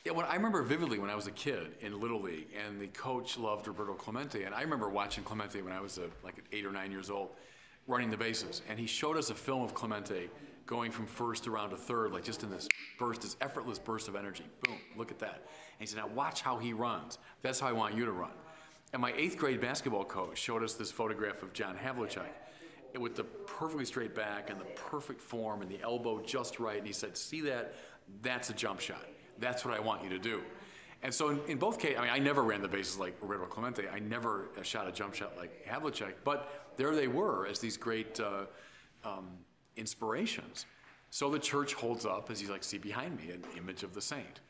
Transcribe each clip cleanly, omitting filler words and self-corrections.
Yeah, I remember vividly when I was a kid in Little League, and the coach loved Roberto Clemente, and I remember watching Clemente when I was like 8 or 9 years old, running the bases, and he showed us a film of Clemente going from first around to third, like just in this burst, this effortless burst of energy. Boom, look at that. And he said, now watch how he runs. That's how I want you to run. And my 8th grade basketball coach showed us this photograph of John Havlicek with the perfectly straight back and the perfect form and the elbow just right. And he said, see that? That's a jump shot. That's what I want you to do. And so in both cases, I mean, I never ran the bases like Roberto Clemente. I never shot a jump shot like Havlicek. But there they were as these great inspirations. So the church holds up, as you like see behind me, an image of the saint.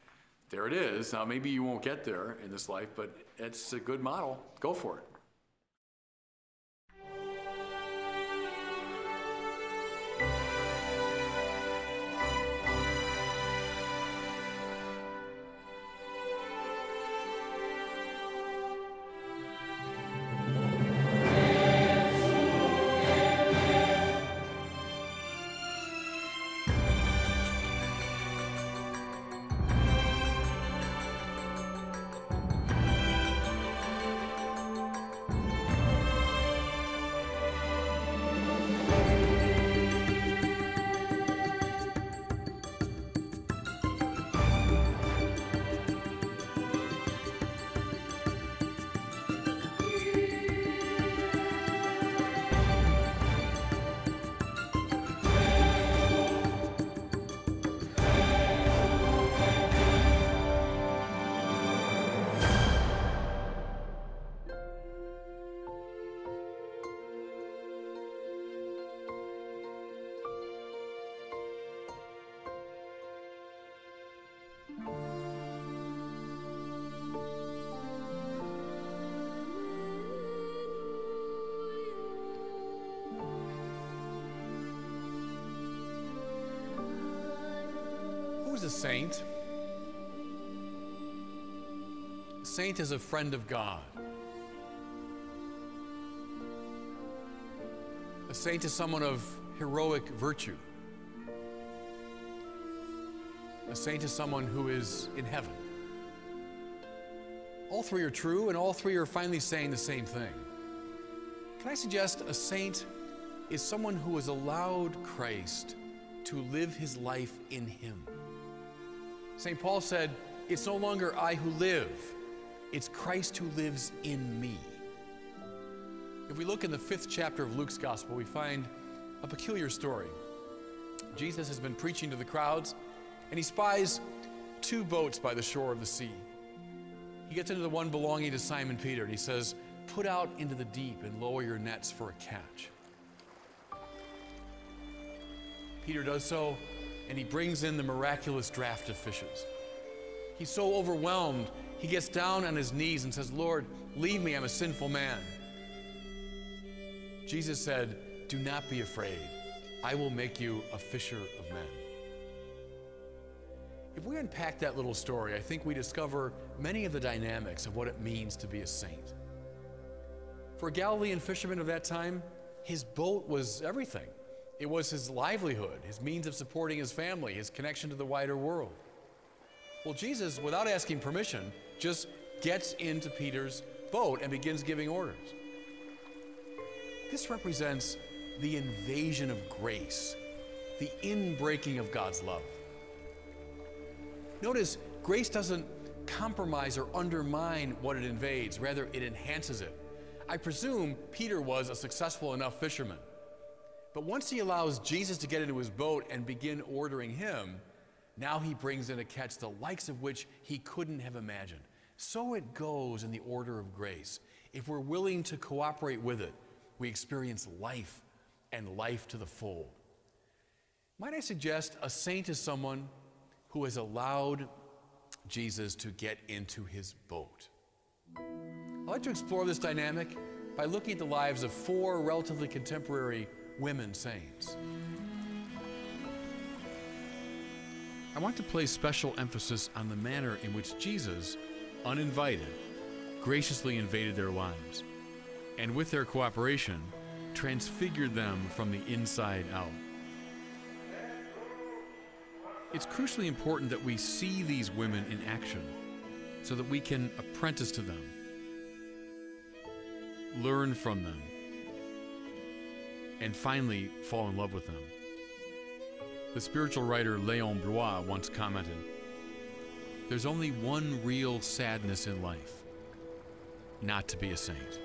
There it is. Now, maybe you won't get there in this life, but it's a good model. Go for it. Who's a saint? A saint is a friend of God. A saint is someone of heroic virtue. A saint is someone who is in heaven. All three are true, and all three are finally saying the same thing. Can I suggest a saint is someone who has allowed Christ to live his life in him? St. Paul said, it's no longer I who live, it's Christ who lives in me. If we look in the 5th chapter of Luke's Gospel, we find a peculiar story. Jesus has been preaching to the crowds, and he spies 2 boats by the shore of the sea. He gets into the one belonging to Simon Peter, and he says, put out into the deep and lower your nets for a catch. Peter does so, and he brings in the miraculous draft of fishes. He's so overwhelmed, he gets down on his knees and says, Lord, leave me, I'm a sinful man. Jesus said, do not be afraid. I will make you a fisher of men. If we unpack that little story, I think we discover many of the dynamics of what it means to be a saint. For a Galilean fisherman of that time, his boat was everything. It was his livelihood, his means of supporting his family, his connection to the wider world. Well, Jesus, without asking permission, just gets into Peter's boat and begins giving orders. This represents the invasion of grace, the inbreaking of God's love. Notice, grace doesn't compromise or undermine what it invades, rather it enhances it. I presume Peter was a successful enough fisherman. But once he allows Jesus to get into his boat and begin ordering him, now he brings in a catch the likes of which he couldn't have imagined. So it goes in the order of grace. If we're willing to cooperate with it, we experience life and life to the full. Might I suggest a saint is someone who has allowed Jesus to get into his boat? I'd like to explore this dynamic by looking at the lives of 4 relatively contemporary women saints. I want to place special emphasis on the manner in which Jesus, uninvited, graciously invaded their lives, and with their cooperation, transfigured them from the inside out. It's crucially important that we see these women in action so that we can apprentice to them, learn from them, and finally fall in love with them. The spiritual writer Léon Blois once commented, "There's only one real sadness in life, not to be a saint."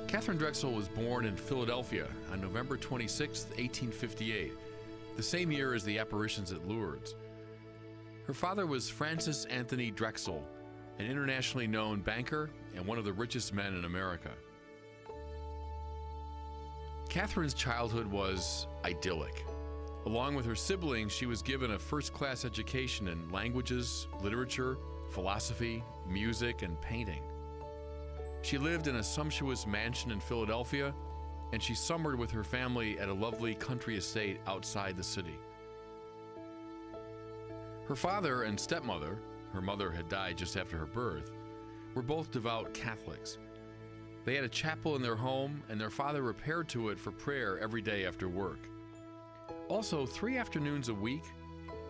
Catherine Drexel was born in Philadelphia on November 26, 1858, the same year as the apparitions at Lourdes. Her father was Francis Anthony Drexel, an internationally known banker and one of the richest men in America. Catherine's childhood was idyllic. Along with her siblings, she was given a first-class education in languages, literature, philosophy, music, and painting. She lived in a sumptuous mansion in Philadelphia, and she summered with her family at a lovely country estate outside the city. Her father and stepmother, her mother had died just after her birth, were both devout Catholics. They had a chapel in their home, and their father repaired to it for prayer every day after work. Also, 3 afternoons a week,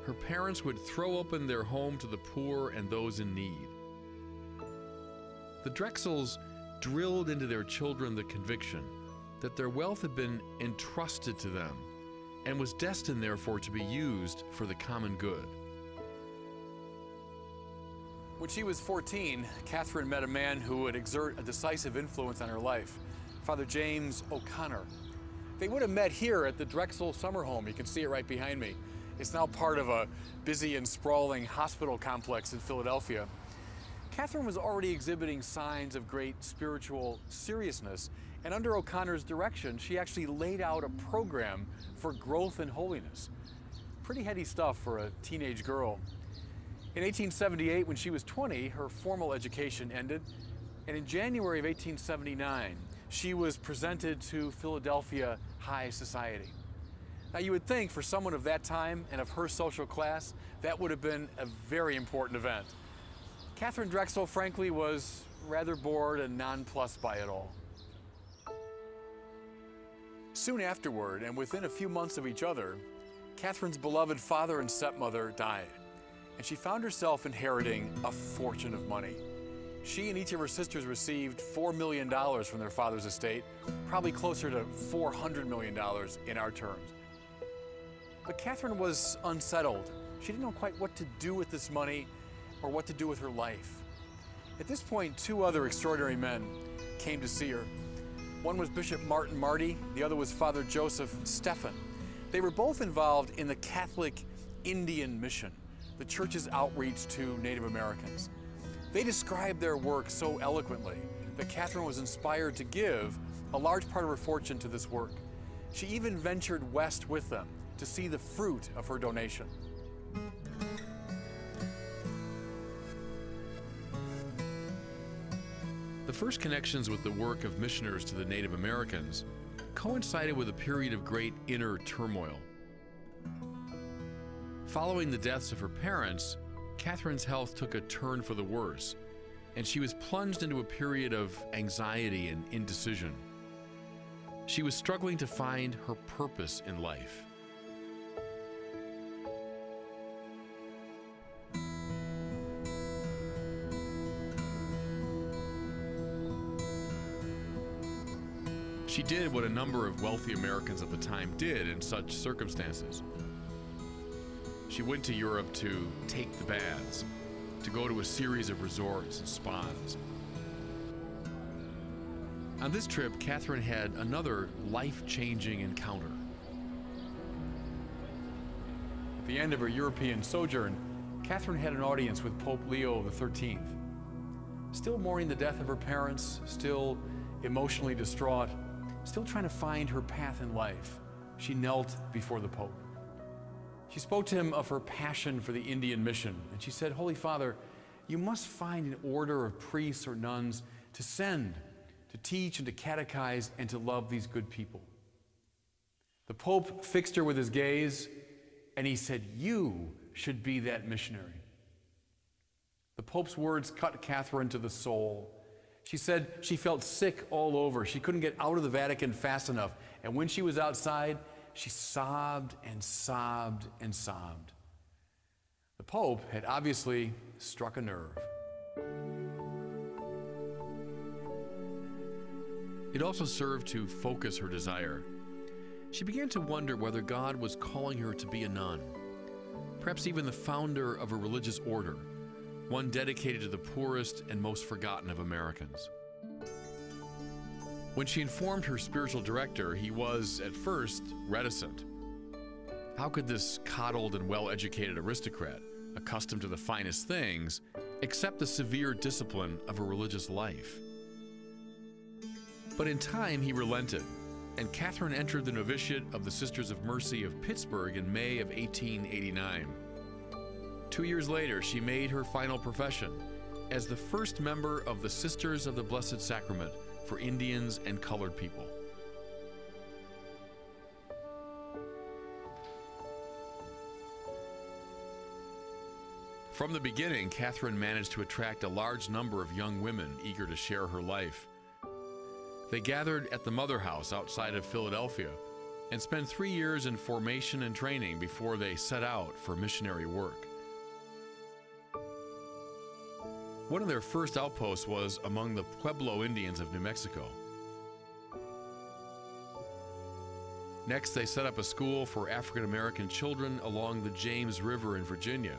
her parents would throw open their home to the poor and those in need. The Drexels drilled into their children the conviction that their wealth had been entrusted to them and was destined, therefore, to be used for the common good. When she was 14, Catherine met a man who would exert a decisive influence on her life, Father James O'Connor. They would have met here at the Drexel summer home. You can see it right behind me. It's now part of a busy and sprawling hospital complex in Philadelphia. Catherine was already exhibiting signs of great spiritual seriousness, and under O'Connor's direction, she actually laid out a program for growth and holiness. Pretty heady stuff for a teenage girl. In 1878, when she was 20, her formal education ended, and in January of 1879, she was presented to Philadelphia high society. Now, you would think for someone of that time and of her social class, that would have been a very important event. Catherine Drexel, frankly, was rather bored and nonplussed by it all. Soon afterward, and within a few months of each other, Catherine's beloved father and stepmother died, and she found herself inheriting a fortune of money. She and each of her sisters received $4 million from their father's estate, probably closer to $400 million in our terms. But Catherine was unsettled. She didn't know quite what to do with this money or what to do with her life. At this point, 2 other extraordinary men came to see her. One was Bishop Martin Marty, the other was Father Joseph Stephan. They were both involved in the Catholic Indian mission, the church's outreach to Native Americans. They described their work so eloquently that Catherine was inspired to give a large part of her fortune to this work. She even ventured west with them to see the fruit of her donation. The first connections with the work of missioners to the Native Americans coincided with a period of great inner turmoil. Following the deaths of her parents, Catherine's health took a turn for the worse, and she was plunged into a period of anxiety and indecision. She was struggling to find her purpose in life. She did what a number of wealthy Americans at the time did in such circumstances. She went to Europe to take the baths, to go to a series of resorts and spas. On this trip, Catherine had another life-changing encounter. At the end of her European sojourn, Catherine had an audience with Pope Leo XIII. Still mourning the death of her parents, still emotionally distraught, still trying to find her path in life, she knelt before the Pope. She spoke to him of her passion for the Indian mission, and she said, "Holy Father, you must find an order of priests or nuns to send, to teach and to catechize and to love these good people." The Pope fixed her with his gaze, and he said, "You should be that missionary." The Pope's words cut Catherine to the soul. She said she felt sick all over. She couldn't get out of the Vatican fast enough. And when she was outside, she sobbed and sobbed and sobbed. The Pope had obviously struck a nerve. It also served to focus her desire. She began to wonder whether God was calling her to be a nun, perhaps even the founder of a religious order, one dedicated to the poorest and most forgotten of Americans. When she informed her spiritual director, he was, at first, reticent. How could this coddled and well-educated aristocrat, accustomed to the finest things, accept the severe discipline of a religious life? But in time, he relented, and Catherine entered the novitiate of the Sisters of Mercy of Pittsburgh in May of 1889. 2 years later, she made her final profession as the first member of the Sisters of the Blessed Sacrament for Indians and colored people. From the beginning, Catherine managed to attract a large number of young women eager to share her life. They gathered at the Mother House outside of Philadelphia and spent 3 years in formation and training before they set out for missionary work. One of their first outposts was among the Pueblo Indians of New Mexico. Next, they set up a school for African American children along the James River in Virginia.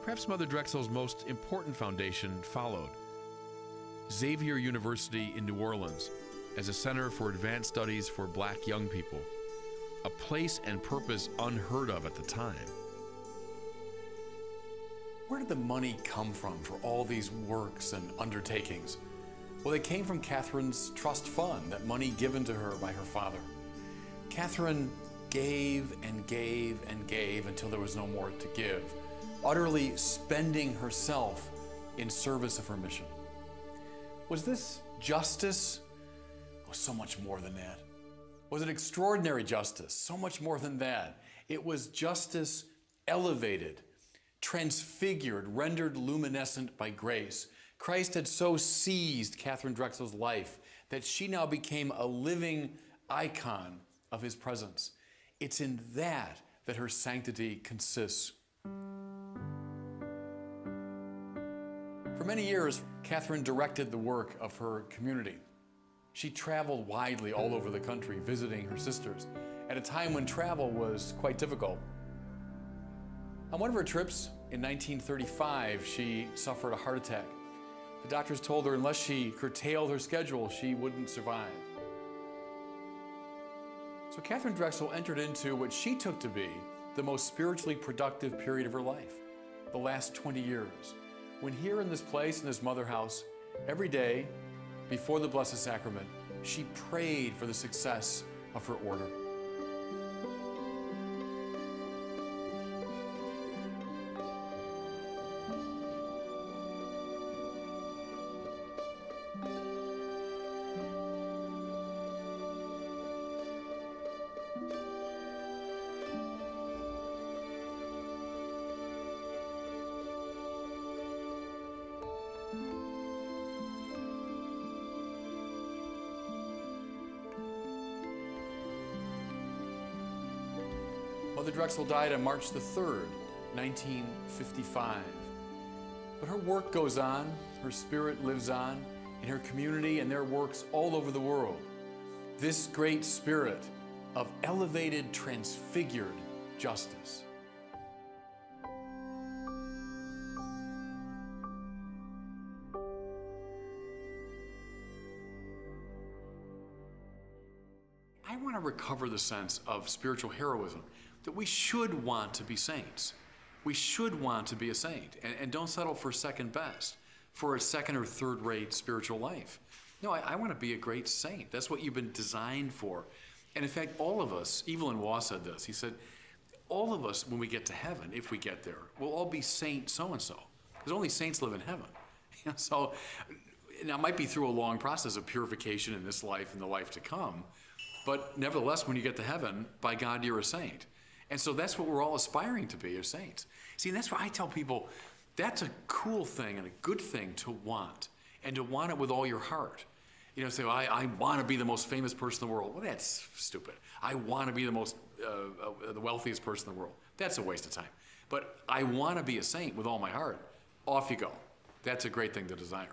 Perhaps Mother Drexel's most important foundation followed. Xavier University in New Orleans as a center for advanced studies for black young people, a place and purpose unheard of at the time. Where did the money come from for all these works and undertakings? Well, they came from Catherine's trust fund, that money given to her by her father. Catherine gave and gave and gave until there was no more to give, utterly spending herself in service of her mission. Was this justice? Oh, so much more than that. Was it extraordinary justice? So much more than that. It was justice elevated, transfigured, rendered luminescent by grace. Christ had so seized Catherine Drexel's life that she now became a living icon of his presence. It's in that her sanctity consists. For many years, Catherine directed the work of her community. She traveled widely all over the country visiting her sisters at a time when travel was quite difficult. On one of her trips in 1935, she suffered a heart attack. The doctors told her unless she curtailed her schedule, she wouldn't survive. So Catherine Drexel entered into what she took to be the most spiritually productive period of her life, the last 20 years, when here in this place, in this mother house, every day before the Blessed Sacrament, she prayed for the success of her order. Mother Drexel died on March the 3rd, 1955. But her work goes on, her spirit lives on in her community and their works all over the world. This great spirit of elevated, transfigured justice. I want to recover the sense of spiritual heroism, that we should want to be saints. We should want to be a saint, and don't settle for second best, for a second or third rate spiritual life. No, I want to be a great saint. That's what you've been designed for. And in fact, all of us, Evelyn Waugh said this, he said, all of us, when we get to heaven, if we get there, we'll all be saint so-and-so, because only saints live in heaven. So now it might be through a long process of purification in this life and the life to come, but nevertheless, when you get to heaven, by God, you're a saint. And so that's what we're all aspiring to be, as saints. See, and that's why I tell people, that's a cool thing and a good thing to want, and to want it with all your heart. You know, say, well, I want to be the most famous person in the world. Well, that's stupid. I want to be the wealthiest person in the world. That's a waste of time. But I want to be a saint with all my heart. Off you go. That's a great thing to desire.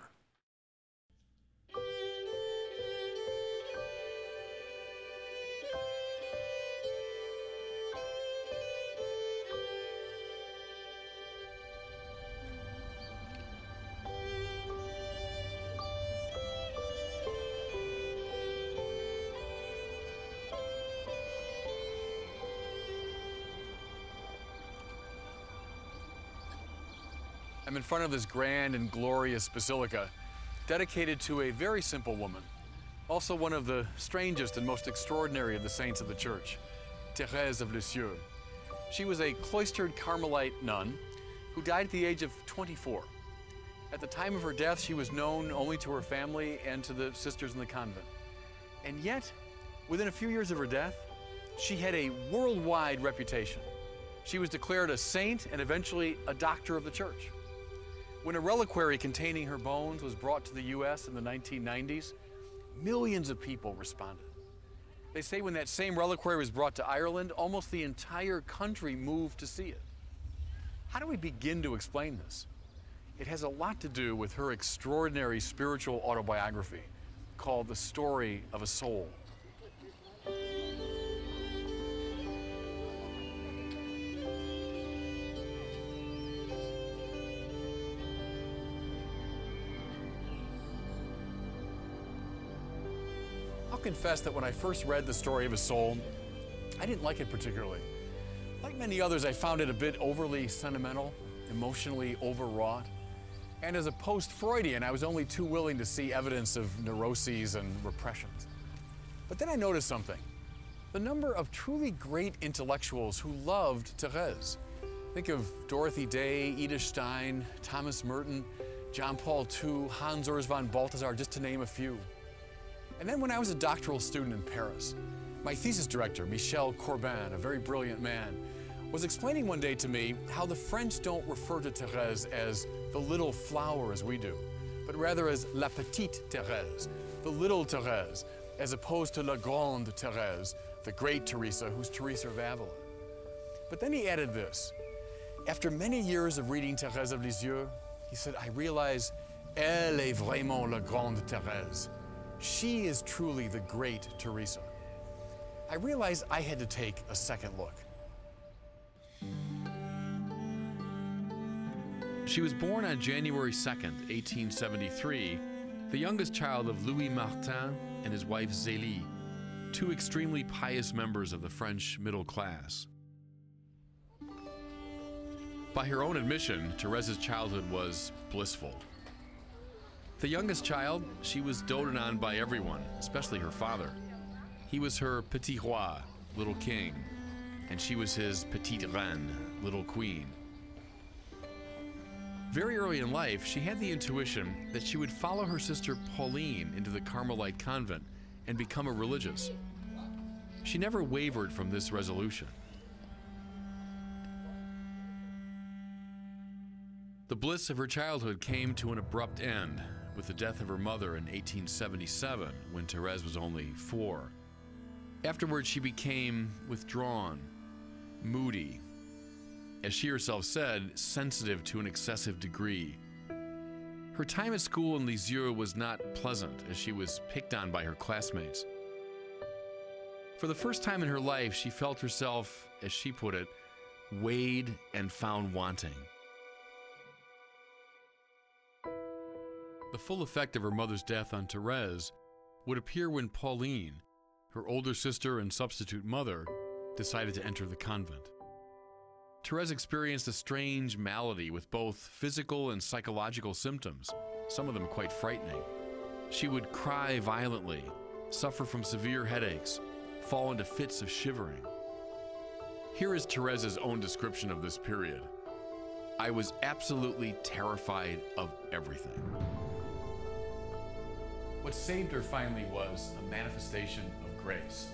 I'm in front of this grand and glorious basilica dedicated to a very simple woman, also one of the strangest and most extraordinary of the saints of the Church, Thérèse of Lisieux. She was a cloistered Carmelite nun who died at the age of 24. At the time of her death, she was known only to her family and to the sisters in the convent. And yet, within a few years of her death, she had a worldwide reputation. She was declared a saint and eventually a doctor of the Church. When a reliquary containing her bones was brought to the U.S. in the 1990s, millions of people responded. They say when that same reliquary was brought to Ireland, almost the entire country moved to see it. How do we begin to explain this? It has a lot to do with her extraordinary spiritual autobiography called The Story of a Soul. I'll confess that when I first read The Story of a Soul, I didn't like it particularly. Like many others, I found it a bit overly sentimental, emotionally overwrought. And as a post-Freudian, I was only too willing to see evidence of neuroses and repressions. But then I noticed something. The number of truly great intellectuals who loved Thérèse. Think of Dorothy Day, Edith Stein, Thomas Merton, John Paul II, Hans Urs von Balthasar, just to name a few. And then when I was a doctoral student in Paris, my thesis director, Michel Corbin, a very brilliant man, was explaining one day to me how the French don't refer to Thérèse as the little flower as we do, but rather as la petite Thérèse, the little Thérèse, as opposed to la grande Thérèse, the great Teresa, who's Teresa of Avila. But then he added this. After many years of reading Thérèse of Lisieux, he said, I realize, elle est vraiment la grande Thérèse. She is truly the great Teresa. I realized I had to take a second look. She was born on January 2nd, 1873, the youngest child of Louis Martin and his wife Zélie, two extremely pious members of the French middle class. By her own admission, Thérèse's childhood was blissful. The youngest child, she was doted on by everyone, especially her father. He was her petit roi, little king, and she was his petite reine, little queen. Very early in life, she had the intuition that she would follow her sister Pauline into the Carmelite convent and become a religious. She never wavered from this resolution. The bliss of her childhood came to an abrupt end with the death of her mother in 1877, when Thérèse was only 4. Afterwards, she became withdrawn, moody, as she herself said, sensitive to an excessive degree. Her time at school in Lisieux was not pleasant, as she was picked on by her classmates. For the first time in her life, she felt herself, as she put it, weighed and found wanting. The full effect of her mother's death on Thérèse would appear when Pauline, her older sister and substitute mother decided to enter the convent. Therese experienced a strange malady with both physical and psychological symptoms, some of them quite frightening. She would cry violently, suffer from severe headaches, fall into fits of shivering. Here is Therese's own description of this period. I was absolutely terrified of everything. What saved her finally was a manifestation of grace.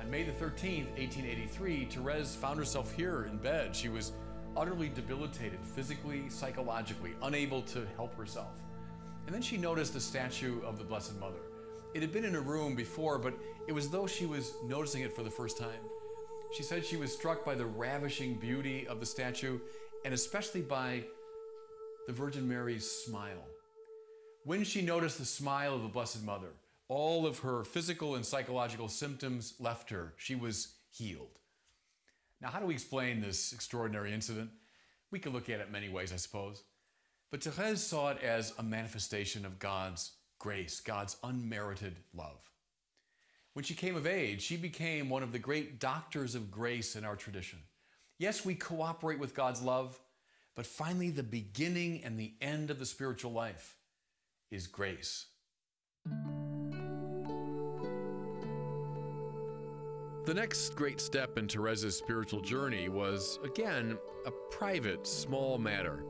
On May the 13th, 1883, Therese found herself here in bed. She was utterly debilitated, physically, psychologically, unable to help herself. And then she noticed a statue of the Blessed Mother. It had been in her room before, but it was as though she was noticing it for the first time. She said she was struck by the ravishing beauty of the statue, and especially by the Virgin Mary's smile. When she noticed the smile of the Blessed Mother, all of her physical and psychological symptoms left her. She was healed. Now, how do we explain this extraordinary incident? We could look at it many ways, I suppose. But Therese saw it as a manifestation of God's grace, God's unmerited love. When she came of age, she became one of the great doctors of grace in our tradition. Yes, we cooperate with God's love, but finally the beginning and the end of the spiritual life is grace. The next great step in Therese's spiritual journey was, again, a private, small matter,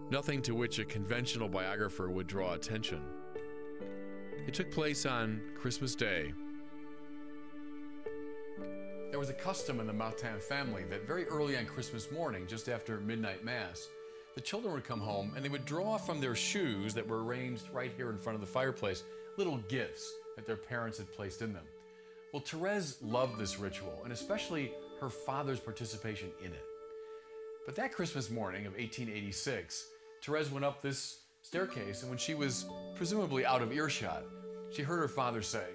nothing to which a conventional biographer would draw attention. It took place on Christmas Day. There was a custom in the Martin family that very early on Christmas morning, just after midnight mass, the children would come home and they would draw from their shoes that were arranged right here in front of the fireplace little gifts that their parents had placed in them. Well, Therese loved this ritual, and especially her father's participation in it. But that Christmas morning of 1886, Therese went up this staircase, and when she was presumably out of earshot, she heard her father say,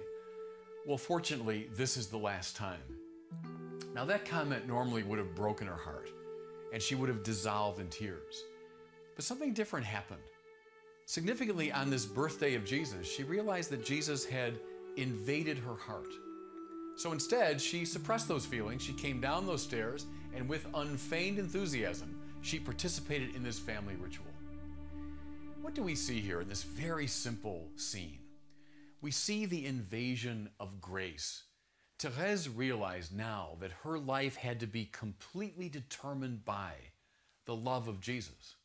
"Well, fortunately, this is the last time." Now, that comment normally would have broken her heart, and she would have dissolved in tears. But something different happened. Significantly, on this birthday of Jesus, she realized that Jesus had invaded her heart. So instead, she suppressed those feelings. She came down those stairs, and with unfeigned enthusiasm, she participated in this family ritual. What do we see here in this very simple scene? We see the invasion of grace. Therese realized now that her life had to be completely determined by the love of Jesus.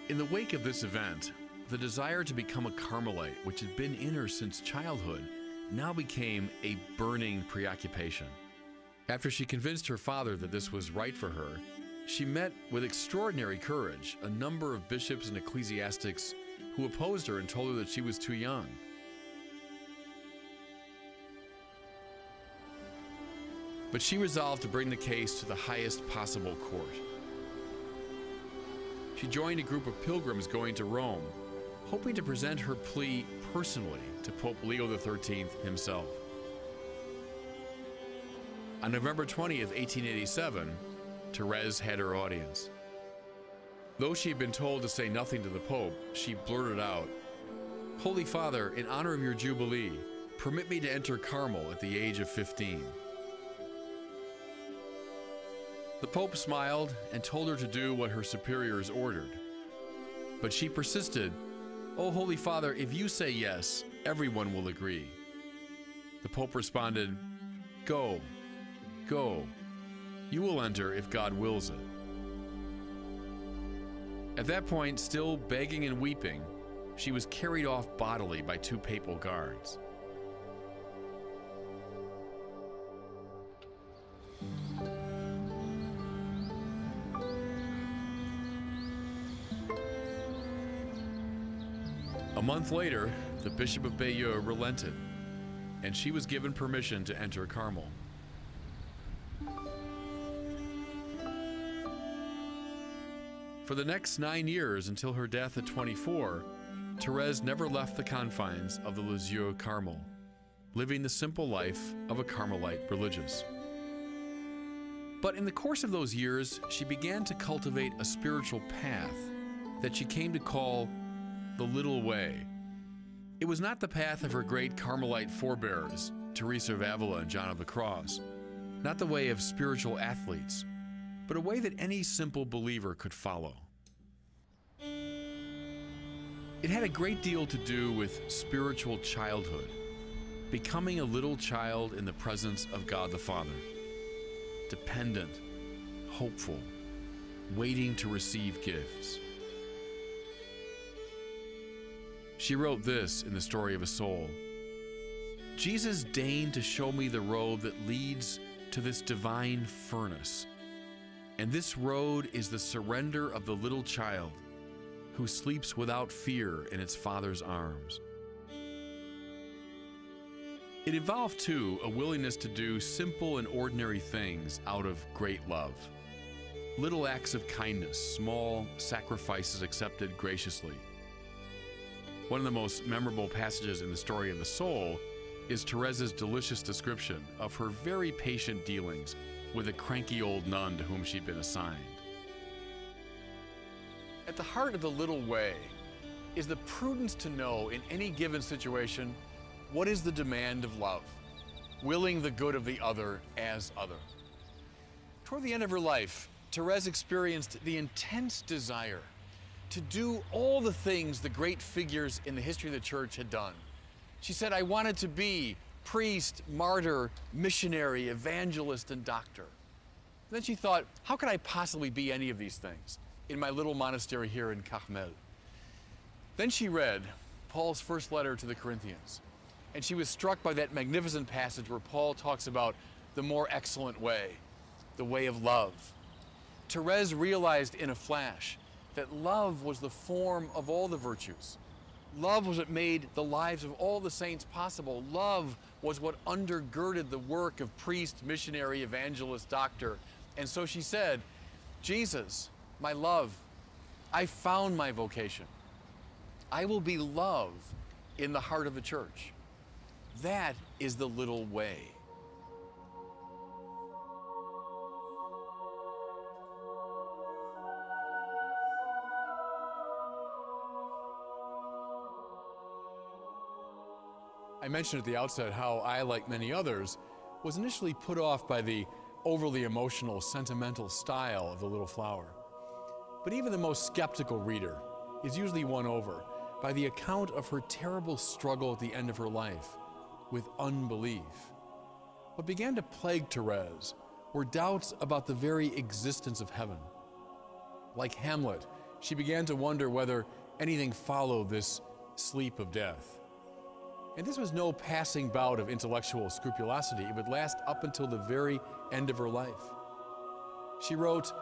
In the wake of this event, the desire to become a Carmelite, which had been in her since childhood, now became a burning preoccupation. After she convinced her father that this was right for her, she met with extraordinary courage a number of bishops and ecclesiastics who opposed her and told her that she was too young. But she resolved to bring the case to the highest possible court. She joined a group of pilgrims going to Rome, hoping to present her plea personally to Pope Leo XIII himself. On November 20th, 1887, Therese had her audience. Though she had been told to say nothing to the Pope, she blurted out, "Holy Father, in honor of your Jubilee, permit me to enter Carmel at the age of 15. The Pope smiled and told her to do what her superiors ordered. But she persisted, "Oh, Holy Father, if you say yes, everyone will agree." The Pope responded, "Go, go. You will enter if God wills it." At that point, still begging and weeping, she was carried off bodily by two papal guards. A month later, the Bishop of Bayeux relented, and she was given permission to enter Carmel. For the next 9 years, until her death at 24, Therese never left the confines of the Lisieux Carmel, living the simple life of a Carmelite religious. But in the course of those years, she began to cultivate a spiritual path that she came to call the Little Way. It was not the path of her great Carmelite forebears, Teresa of Avila and John of the Cross, not the way of spiritual athletes, but a way that any simple believer could follow. It had a great deal to do with spiritual childhood, becoming a little child in the presence of God the Father, dependent, hopeful, waiting to receive gifts. She wrote this in The Story of a Soul: Jesus deigned to show me the road that leads to this divine furnace, and this road is the surrender of the little child who sleeps without fear in its father's arms. It involved, too, a willingness to do simple and ordinary things out of great love. Little acts of kindness, small sacrifices accepted graciously. One of the most memorable passages in The Story of the Soul is Teresa's delicious description of her very patient dealings with a cranky old nun to whom she'd been assigned. At the heart of the little way is the prudence to know in any given situation what is the demand of love, willing the good of the other as other. Toward the end of her life, Therese experienced the intense desire to do all the things the great figures in the history of the church had done. She said, I wanted to be priest, martyr, missionary, evangelist, and doctor. And then she thought, how could I possibly be any of these things in my little monastery here in Carmel? Then she read Paul's first letter to the Corinthians, and she was struck by that magnificent passage where Paul talks about the more excellent way, the way of love. Therese realized in a flash that love was the form of all the virtues. Love was what made the lives of all the saints possible. Love was what undergirded the work of priest, missionary, evangelist, doctor. And so she said, Jesus, my love, I found my vocation. I will be love in the heart of the church. That is the little way. I mentioned at the outset how I, like many others, was initially put off by the overly emotional, sentimental style of the little flower. But even the most skeptical reader is usually won over by the account of her terrible struggle at the end of her life with unbelief. What began to plague Therese were doubts about the very existence of heaven. Like Hamlet, she began to wonder whether anything followed this sleep of death. And this was no passing bout of intellectual scrupulosity. It would last up until the very end of her life. She wrote,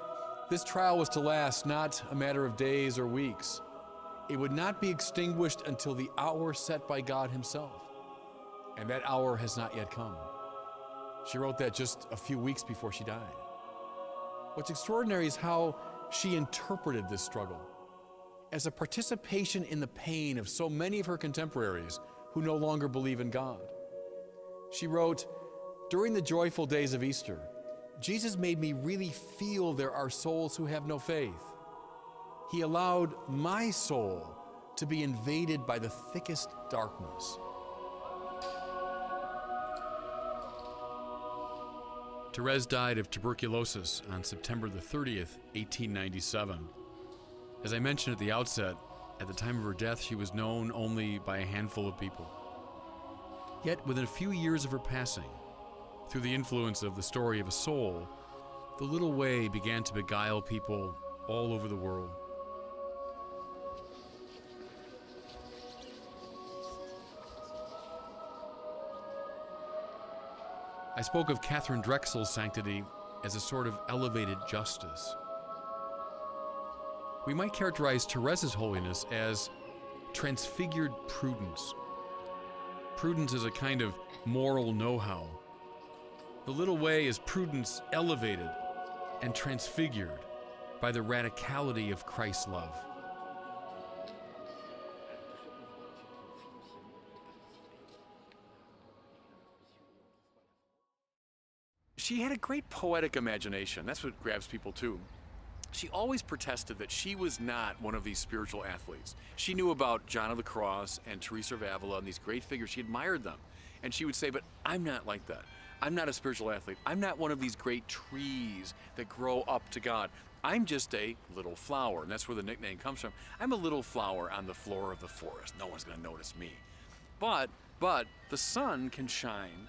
this trial was to last not a matter of days or weeks. It would not be extinguished until the hour set by God himself. And that hour has not yet come. She wrote that just a few weeks before she died. What's extraordinary is how she interpreted this struggle as a participation in the pain of so many of her contemporaries who no longer believe in God. She wrote, during the joyful days of Easter, Jesus made me really feel there are souls who have no faith. He allowed my soul to be invaded by the thickest darkness. Therese died of tuberculosis on September the 30th, 1897. As I mentioned at the outset, at the time of her death, she was known only by a handful of people. Yet, within a few years of her passing, through the influence of The Story of a Soul, the little way began to beguile people all over the world. I spoke of Catherine Drexel's sanctity as a sort of elevated justice. We might characterize Therese's holiness as transfigured prudence. Prudence is a kind of moral know-how. The little way is prudence elevated and transfigured by the radicality of Christ's love. She had a great poetic imagination. That's what grabs people too. she always protested that she was not one of these spiritual athletes. She knew about John of the Cross and Teresa of Avila and these great figures. She admired them. And she would say, but I'm not like that. I'm not a spiritual athlete. I'm not one of these great trees that grow up to God. I'm just a little flower, and that's where the nickname comes from. I'm a little flower on the floor of the forest. No one's going to notice me. But the sun can shine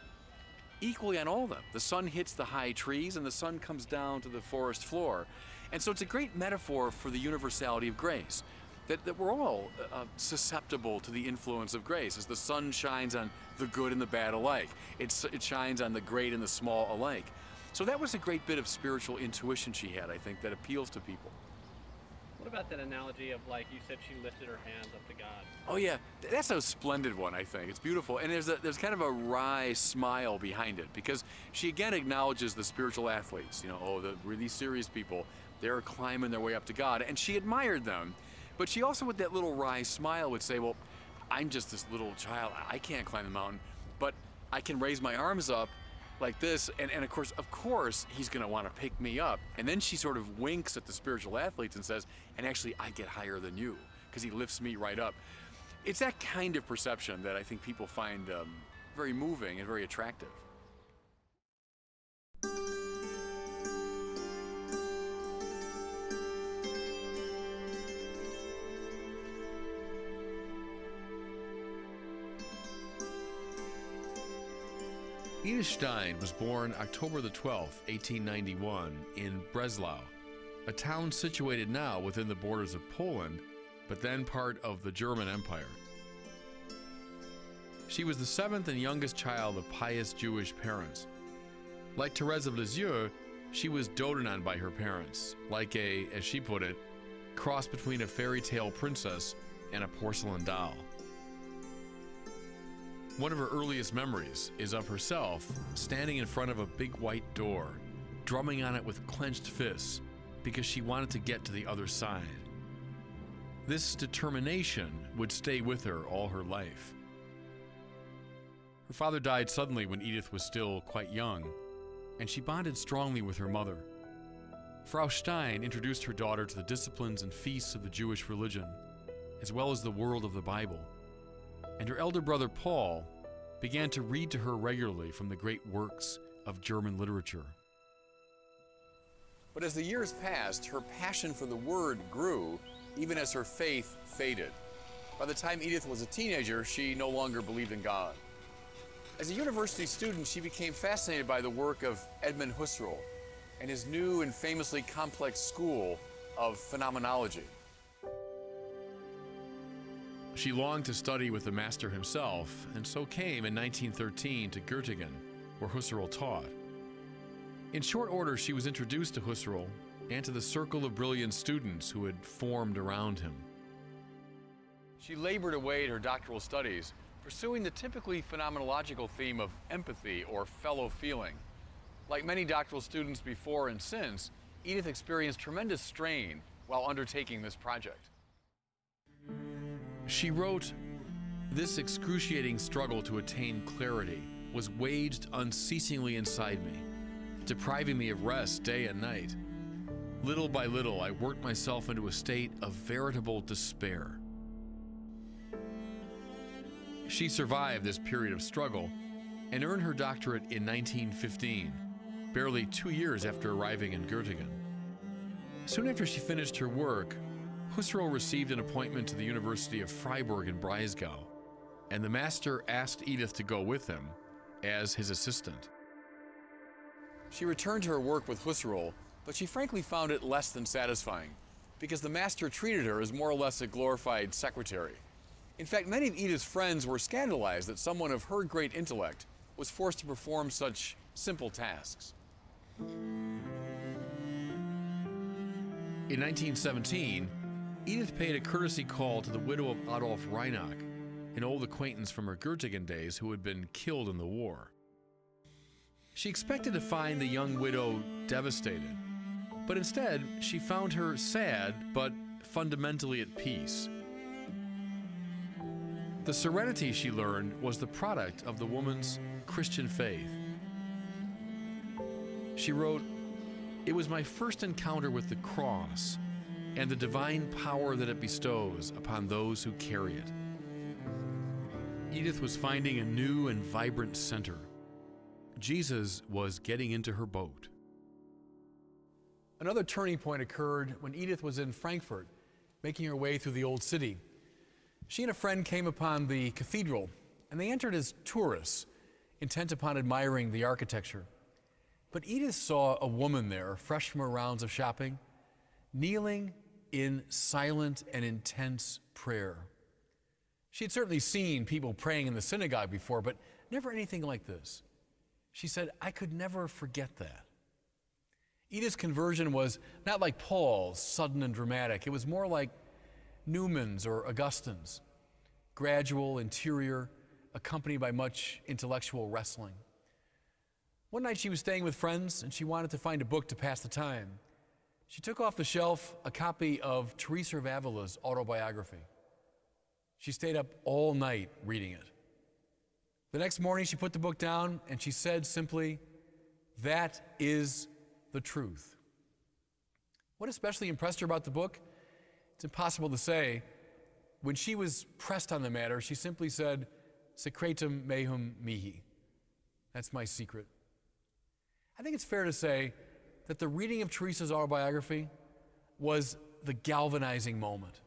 equally on all of them. The sun hits the high trees, and the sun comes down to the forest floor. And so it's a great metaphor for the universality of grace, that we're all susceptible to the influence of grace. As the sun shines on the good and the bad alike, it shines on the great and the small alike. So that was a great bit of spiritual intuition she had, I think, that appeals to people. What about that analogy of, like, you said she lifted her hands up to God? Oh yeah, that's a splendid one, I think. It's beautiful, and there's kind of a wry smile behind it, because she again acknowledges the spiritual athletes, the really serious people. They're climbing their way up to God, and she admired them, but she also, with that little wry smile, would say, well, I'm just this little child. I can't climb the mountain, but I can raise my arms up like this, and of course, he's going to want to pick me up. And then she sort of winks at the spiritual athletes and says, and actually, I get higher than you, because he lifts me right up. It's that kind of perception that I think people find very moving and very attractive. Edith Stein was born October the 12th, 1891, in Breslau, a town situated now within the borders of Poland, but then part of the German Empire. She was the seventh and youngest child of pious Jewish parents. Like Thérèse of Lisieux, she was doted on by her parents, like a, as she put it, cross between a fairy tale princess and a porcelain doll. One of her earliest memories is of herself standing in front of a big white door, drumming on it with clenched fists because she wanted to get to the other side. This determination would stay with her all her life. Her father died suddenly when Edith was still quite young, and she bonded strongly with her mother. Frau Stein introduced her daughter to the disciplines and feasts of the Jewish religion, as well as the world of the Bible. And her elder brother Paul began to read to her regularly from the great works of German literature. But as the years passed, her passion for the Word grew, even as her faith faded. By the time Edith was a teenager, she no longer believed in God. As a university student, she became fascinated by the work of Edmund Husserl and his new and famously complex school of phenomenology. She longed to study with the master himself, and so came in 1913 to Göttingen, where Husserl taught. In short order, she was introduced to Husserl and to the circle of brilliant students who had formed around him. She labored away at her doctoral studies, pursuing the typically phenomenological theme of empathy or fellow feeling. Like many doctoral students before and since, Edith experienced tremendous strain while undertaking this project. She wrote, "This excruciating struggle to attain clarity was waged unceasingly inside me, depriving me of rest day and night. Little by little, I worked myself into a state of veritable despair." She survived this period of struggle and earned her doctorate in 1915, barely 2 years after arriving in Göttingen. Soon after she finished her work, Husserl received an appointment to the University of Freiburg in Breisgau, and the master asked Edith to go with him as his assistant. She returned to her work with Husserl, but she frankly found it less than satisfying, because the master treated her as more or less a glorified secretary. In fact, many of Edith's friends were scandalized that someone of her great intellect was forced to perform such simple tasks. In 1917, Edith paid a courtesy call to the widow of Adolf Reinach, an old acquaintance from her Göttingen days who had been killed in the war. She expected to find the young widow devastated, but instead she found her sad but fundamentally at peace. The serenity, she learned, was the product of the woman's Christian faith. She wrote, It was my first encounter with the cross and the divine power that it bestows upon those who carry it. Edith was finding a new and vibrant center. Jesus was getting into her boat. Another turning point occurred when Edith was in Frankfurt, making her way through the old city. She and a friend came upon the cathedral, and they entered as tourists, intent upon admiring the architecture. But Edith saw a woman there, fresh from her rounds of shopping, kneeling in silent and intense prayer. She had certainly seen people praying in the synagogue before, but never anything like this. She said, "I could never forget that." Edith's conversion was not like Paul's, sudden and dramatic. It was more like Newman's or Augustine's, gradual, interior, accompanied by much intellectual wrestling. One night she was staying with friends and she wanted to find a book to pass the time. She took off the shelf a copy of Teresa of Avila's autobiography. She stayed up all night reading it. The next morning she put the book down and she said simply, "That is the truth." What especially impressed her about the book? It's impossible to say. When she was pressed on the matter, she simply said, "Secretum meum mihi." That's my secret. I think it's fair to say that the reading of Teresa's autobiography was the galvanizing moment.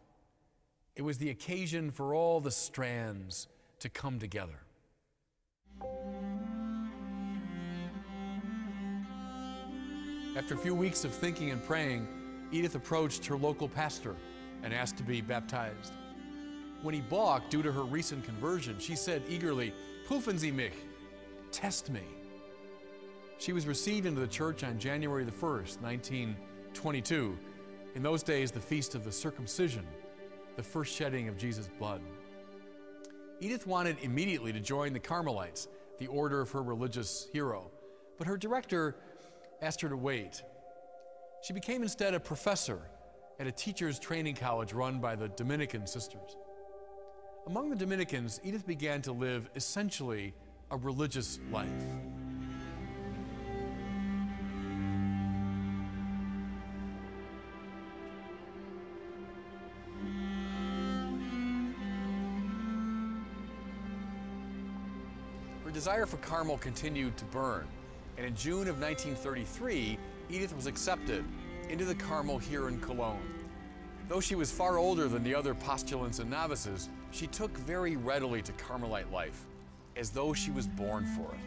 It was the occasion for all the strands to come together. After a few weeks of thinking and praying, Edith approached her local pastor and asked to be baptized. When he balked due to her recent conversion, she said eagerly, "Prüfen Sie mich, test me." She was received into the church on January the 1st, 1922. In those days, the feast of the circumcision, the first shedding of Jesus' blood. Edith wanted immediately to join the Carmelites, the order of her religious hero, but her director asked her to wait. She became instead a professor at a teacher's training college run by the Dominican sisters. Among the Dominicans, Edith began to live essentially a religious life. Her desire for Carmel continued to burn, and in June of 1933, Edith was accepted into the Carmel here in Cologne. Though she was far older than the other postulants and novices, she took very readily to Carmelite life, as though she was born for it.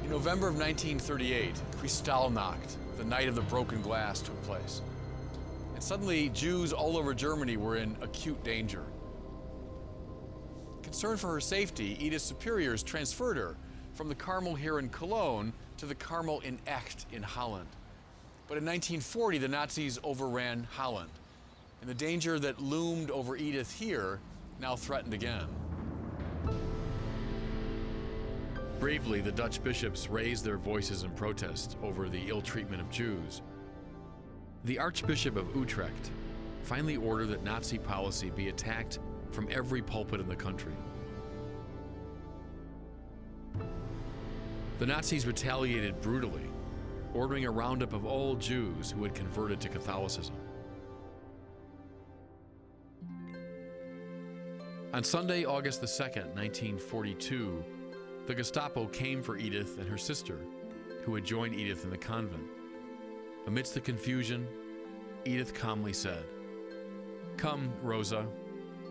In November of 1938, Kristallnacht, the night of the broken glass, took place. And suddenly, Jews all over Germany were in acute danger. Concerned for her safety, Edith's superiors transferred her from the Carmel here in Cologne to the Carmel in Echt in Holland. But in 1940, the Nazis overran Holland, and the danger that loomed over Edith here now threatened again. Bravely, the Dutch bishops raised their voices in protest over the ill treatment of Jews. The Archbishop of Utrecht finally ordered that Nazi policy be attacked from every pulpit in the country. The Nazis retaliated brutally, ordering a roundup of all Jews who had converted to Catholicism. On Sunday, August the 2nd, 1942, the Gestapo came for Edith and her sister, who had joined Edith in the convent. Amidst the confusion, Edith calmly said, "Come, Rosa,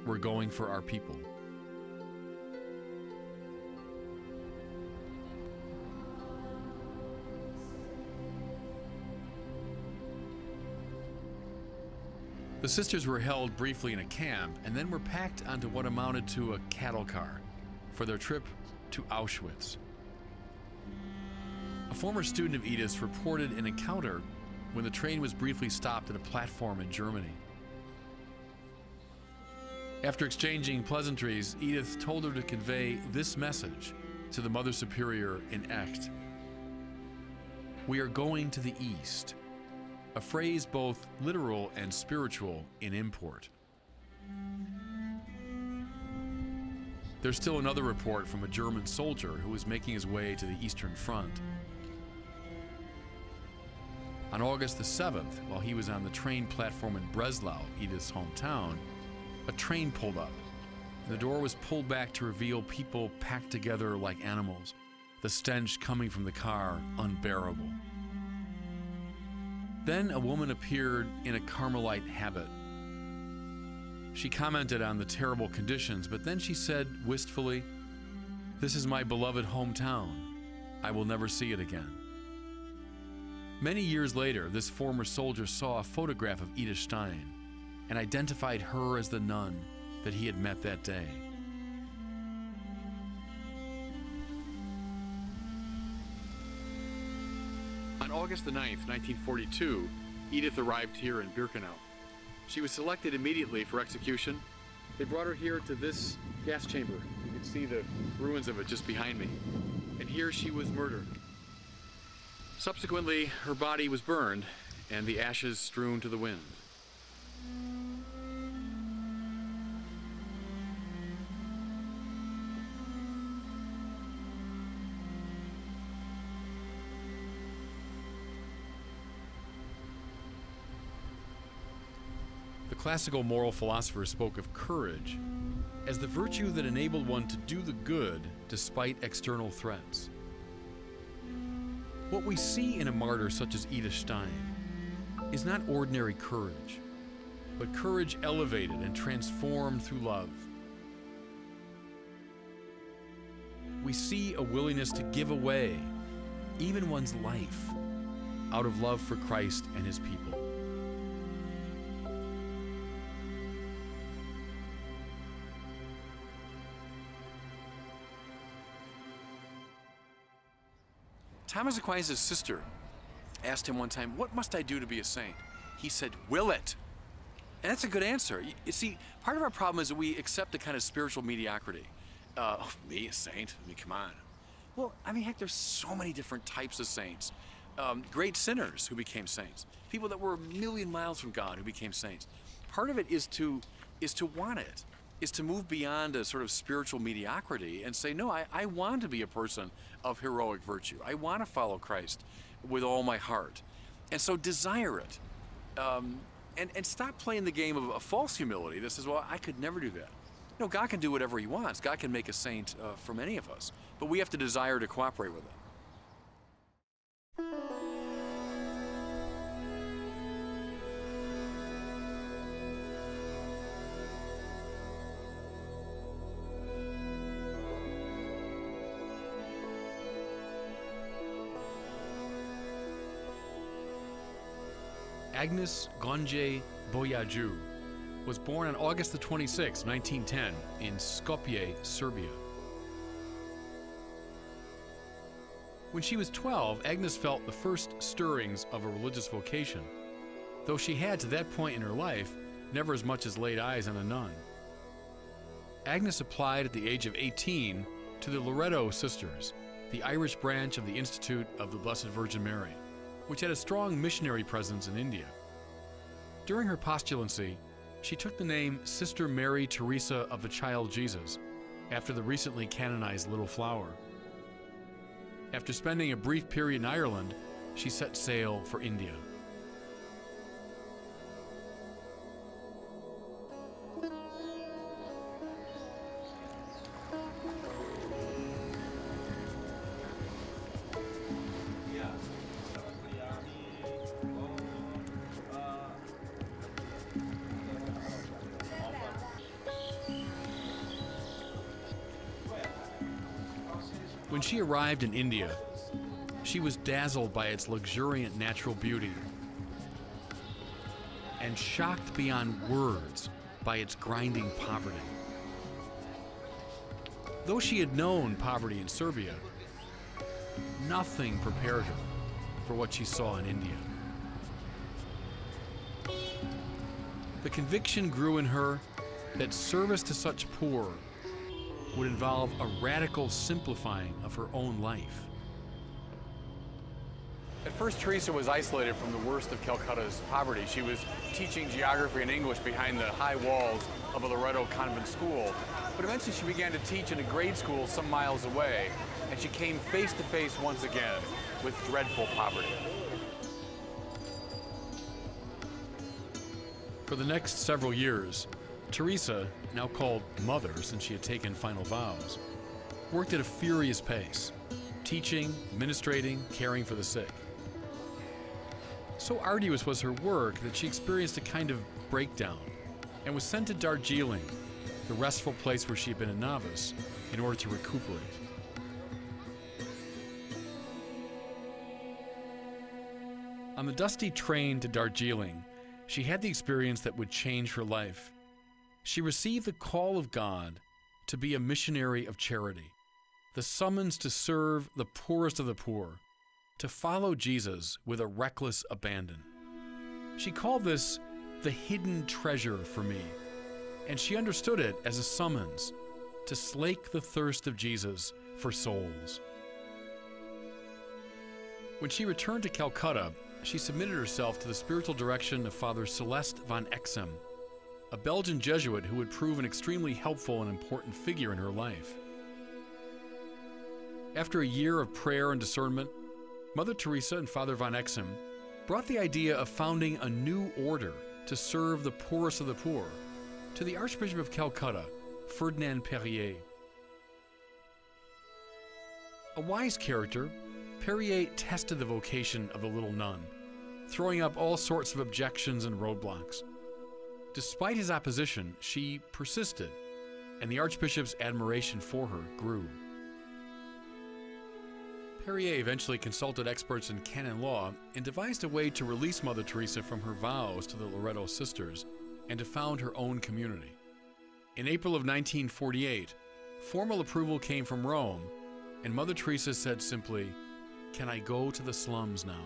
we're going for our people." The sisters were held briefly in a camp and then were packed onto what amounted to a cattle car for their trip to Auschwitz. A former student of Edith's reported an encounter when the train was briefly stopped at a platform in Germany. After exchanging pleasantries, Edith told her to convey this message to the Mother Superior in Echt, "We are going to the East," a phrase both literal and spiritual in import. There's still another report from a German soldier who was making his way to the Eastern Front. On August the 7th, while he was on the train platform in Breslau, Edith's hometown, a train pulled up. The door was pulled back to reveal people packed together like animals, the stench coming from the car unbearable. Then a woman appeared in a Carmelite habit. She commented on the terrible conditions, but then she said wistfully, "This is my beloved hometown. I will never see it again." Many years later, this former soldier saw a photograph of Edith Stein and identified her as the nun that he had met that day. On August the 9th, 1942, Edith arrived here in Birkenau. She was selected immediately for execution. They brought her here to this gas chamber. You can see the ruins of it just behind me. And here she was murdered. Subsequently, her body was burned and the ashes strewn to the wind. The classical moral philosophers spoke of courage as the virtue that enabled one to do the good despite external threats. What we see in a martyr such as Edith Stein is not ordinary courage, but courage elevated and transformed through love. We see a willingness to give away even one's life out of love for Christ and his people. Thomas Aquinas' sister asked him one time, "What must I do to be a saint?" He said, "Will it." And that's a good answer. You see, part of our problem is that we accept a kind of spiritual mediocrity. Me, a saint? I mean, come on. Well, I mean, heck, there's so many different types of saints. Great sinners who became saints. People that were a million miles from God who became saints. Part of it is to want it, is to move beyond a sort of spiritual mediocrity and say, no, I want to be a person of heroic virtue. I want to follow Christ with all my heart. And so desire it. And stop playing the game of a false humility that says, well, I could never do that. No, God can do whatever he wants. God can make a saint from any of us. But we have to desire to cooperate with it. Agnes Gonje Boyaju was born on August the 26th, 1910, in Skopje, Serbia. When she was 12, Agnes felt the first stirrings of a religious vocation, though she had, to that point in her life, never as much as laid eyes on a nun. Agnes applied at the age of 18 to the Loreto Sisters, the Irish branch of the Institute of the Blessed Virgin Mary, which had a strong missionary presence in India. During her postulancy, she took the name Sister Mary Teresa of the Child Jesus, after the recently canonized Little Flower. After spending a brief period in Ireland, she set sail for India. When she arrived in India, she was dazzled by its luxuriant natural beauty and shocked beyond words by its grinding poverty. Though she had known poverty in Serbia, nothing prepared her for what she saw in India. The conviction grew in her that service to such poor would involve a radical simplifying of her own life. At first, Teresa was isolated from the worst of Calcutta's poverty. She was teaching geography and English behind the high walls of a Loreto convent school. But eventually she began to teach in a grade school some miles away, and she came face to face once again with dreadful poverty. For the next several years, Teresa, now called Mother since she had taken final vows, worked at a furious pace, teaching, administrating, caring for the sick. So arduous was her work that she experienced a kind of breakdown and was sent to Darjeeling, the restful place where she had been a novice, in order to recuperate. On the dusty train to Darjeeling, she had the experience that would change her life. She received the call of God to be a missionary of charity, the summons to serve the poorest of the poor, to follow Jesus with a reckless abandon. She called this the hidden treasure for me, and she understood it as a summons to slake the thirst of Jesus for souls. When she returned to Calcutta, she submitted herself to the spiritual direction of Father Celeste van Exem, a Belgian Jesuit who would prove an extremely helpful and important figure in her life. After a year of prayer and discernment, Mother Teresa and Father van Exem brought the idea of founding a new order to serve the poorest of the poor to the Archbishop of Calcutta, Ferdinand Perrier. A wise character, Perrier tested the vocation of the little nun, throwing up all sorts of objections and roadblocks. Despite his opposition, she persisted, and the Archbishop's admiration for her grew. Perrier eventually consulted experts in canon law and devised a way to release Mother Teresa from her vows to the Loreto sisters and to found her own community. In April of 1948, formal approval came from Rome, and Mother Teresa said simply, "Can I go to the slums now?"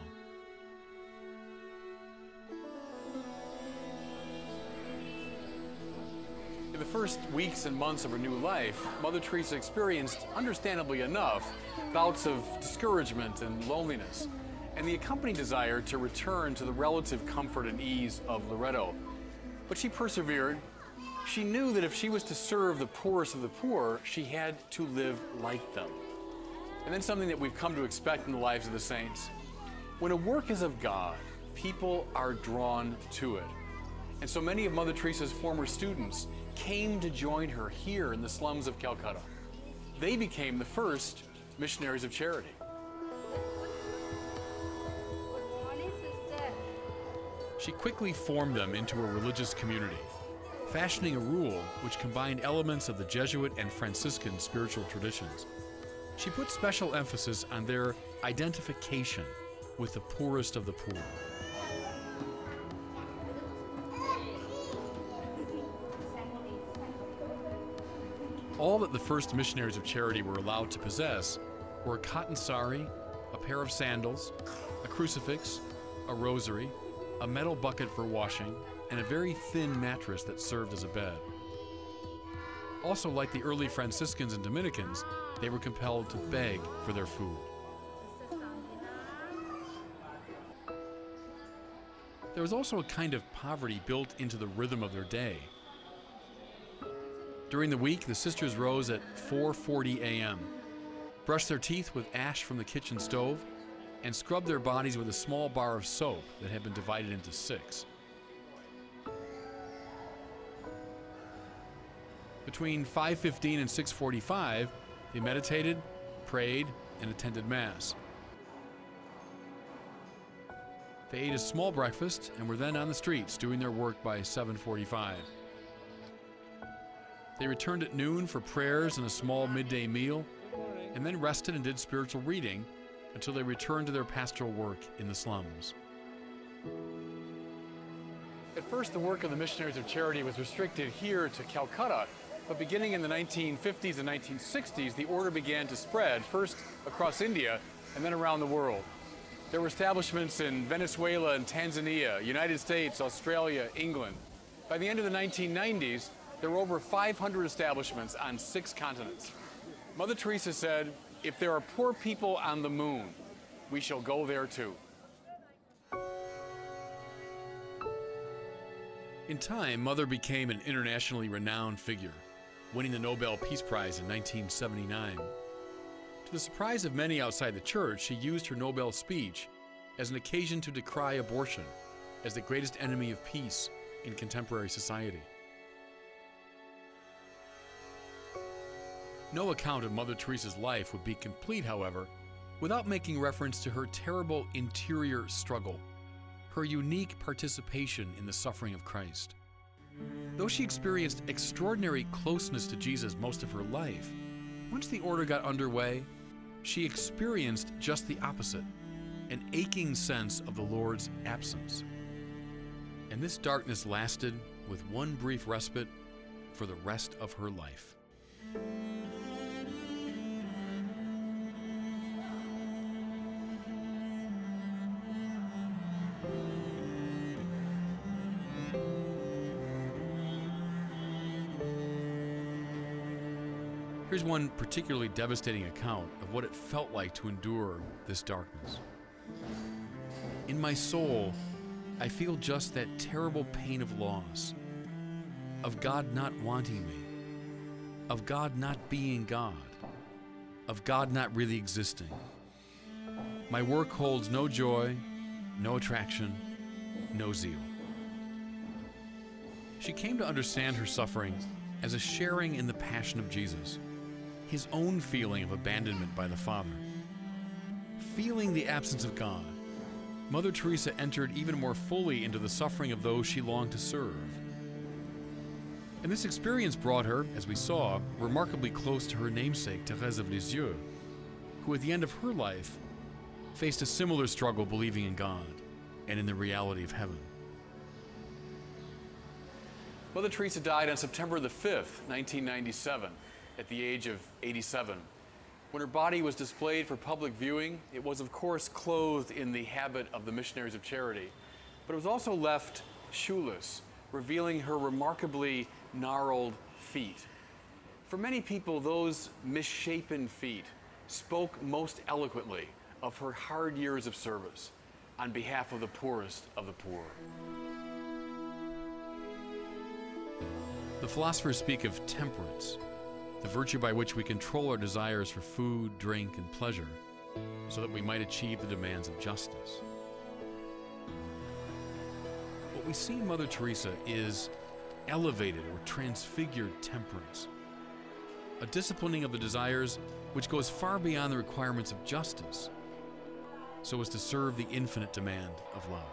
In the first weeks and months of her new life, Mother Teresa experienced, understandably enough, bouts of discouragement and loneliness, and the accompanying desire to return to the relative comfort and ease of Loreto. But she persevered. She knew that if she was to serve the poorest of the poor, she had to live like them. And then something that we've come to expect in the lives of the saints. When a work is of God, people are drawn to it. And so many of Mother Teresa's former students came to join her here in the slums of Calcutta. They became the first missionaries of charity. Good morning, sister. She quickly formed them into a religious community, fashioning a rule which combined elements of the Jesuit and Franciscan spiritual traditions. She put special emphasis on their identification with the poorest of the poor. All that the first missionaries of charity were allowed to possess were a cotton sari, a pair of sandals, a crucifix, a rosary, a metal bucket for washing, and a very thin mattress that served as a bed. Also, like the early Franciscans and Dominicans, they were compelled to beg for their food. There was also a kind of poverty built into the rhythm of their day. During the week, the sisters rose at 4:40 a.m., brushed their teeth with ash from the kitchen stove, and scrubbed their bodies with a small bar of soap that had been divided into 6. Between 5:15 and 6:45, they meditated, prayed, and attended Mass. They ate a small breakfast and were then on the streets doing their work by 7:45. They returned at noon for prayers and a small midday meal, and then rested and did spiritual reading until they returned to their pastoral work in the slums. At first, the work of the missionaries of charity was restricted here to Calcutta, but beginning in the 1950s and 1960s, the order began to spread, first across India and then around the world. There were establishments in Venezuela and Tanzania, United States, Australia, England. By the end of the 1990s, There were over 500 establishments on 6 continents. Mother Teresa said, "If there are poor people on the moon, we shall go there too." In time, Mother became an internationally renowned figure, winning the Nobel Peace Prize in 1979. To the surprise of many outside the church, she used her Nobel speech as an occasion to decry abortion as the greatest enemy of peace in contemporary society. No account of Mother Teresa's life would be complete, however, without making reference to her terrible interior struggle, her unique participation in the suffering of Christ. Though she experienced extraordinary closeness to Jesus most of her life, once the order got underway, she experienced just the opposite, an aching sense of the Lord's absence. And this darkness lasted, with one brief respite, for the rest of her life. Here's one particularly devastating account of what it felt like to endure this darkness. "In my soul, I feel just that terrible pain of loss, of God not wanting me, of God not being God, of God not really existing. My work holds no joy, no attraction, no zeal." She came to understand her suffering as a sharing in the passion of Jesus, his own feeling of abandonment by the Father. Feeling the absence of God, Mother Teresa entered even more fully into the suffering of those she longed to serve. And this experience brought her, as we saw, remarkably close to her namesake, Thérèse of Lisieux, who at the end of her life faced a similar struggle believing in God and in the reality of heaven. Mother Teresa died on September the 5th, 1997, at the age of 87. When her body was displayed for public viewing, it was of course clothed in the habit of the Missionaries of Charity, but it was also left shoeless, revealing her remarkably gnarled feet. For many people, those misshapen feet spoke most eloquently of her hard years of service on behalf of the poorest of the poor. The philosophers speak of temperance, the virtue by which we control our desires for food, drink, and pleasure, so that we might achieve the demands of justice. What we see in Mother Teresa is elevated or transfigured temperance, a disciplining of the desires which goes far beyond the requirements of justice, so as to serve the infinite demand of love.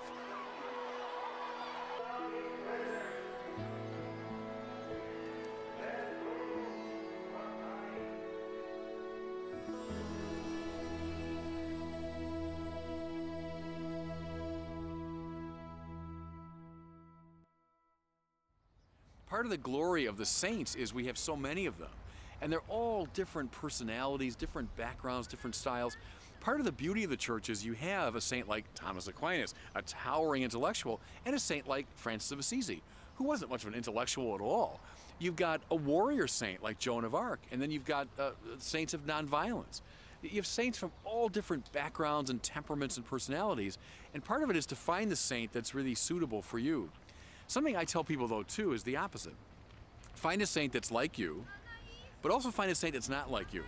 Part of the glory of the saints is we have so many of them, and they're all different personalities, different backgrounds, different styles. Part of the beauty of the church is you have a saint like Thomas Aquinas, a towering intellectual, and a saint like Francis of Assisi, who wasn't much of an intellectual at all. You've got a warrior saint like Joan of Arc, and then you've got saints of nonviolence. You have saints from all different backgrounds and temperaments and personalities, and part of it is to find the saint that's really suitable for you. Something I tell people, though, too, is the opposite. Find a saint that's like you, but also find a saint that's not like you.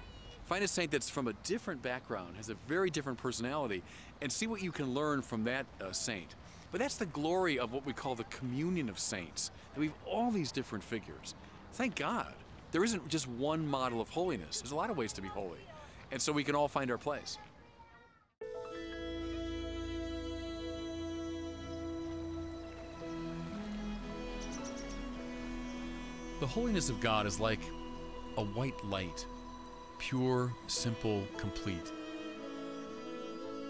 Find a saint that's from a different background, has a very different personality, and see what you can learn from that saint. But that's the glory of what we call the communion of saints, that we have all these different figures. Thank God. There isn't just one model of holiness. There's a lot of ways to be holy, and so we can all find our place. The holiness of God is like a white light, pure, simple, complete.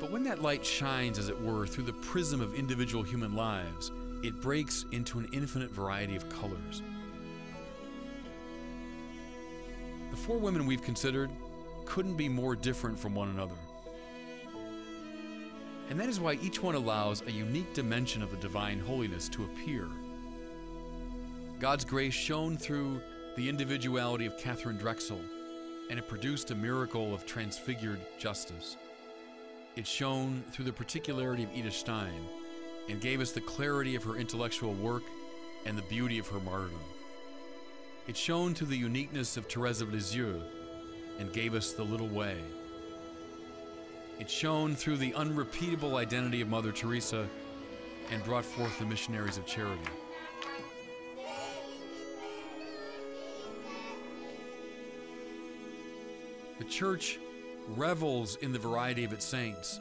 But when that light shines, as it were, through the prism of individual human lives, it breaks into an infinite variety of colors. The 4 women we've considered couldn't be more different from one another. And that is why each one allows a unique dimension of the divine holiness to appear. God's grace shone through the individuality of Catherine Drexel, and it produced a miracle of transfigured justice. It shone through the particularity of Edith Stein and gave us the clarity of her intellectual work and the beauty of her martyrdom. It shone through the uniqueness of Thérèse of Lisieux and gave us the little way. It shone through the unrepeatable identity of Mother Teresa and brought forth the missionaries of charity. The Church revels in the variety of its saints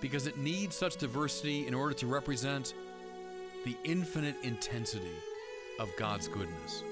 because it needs such diversity in order to represent the infinite intensity of God's goodness.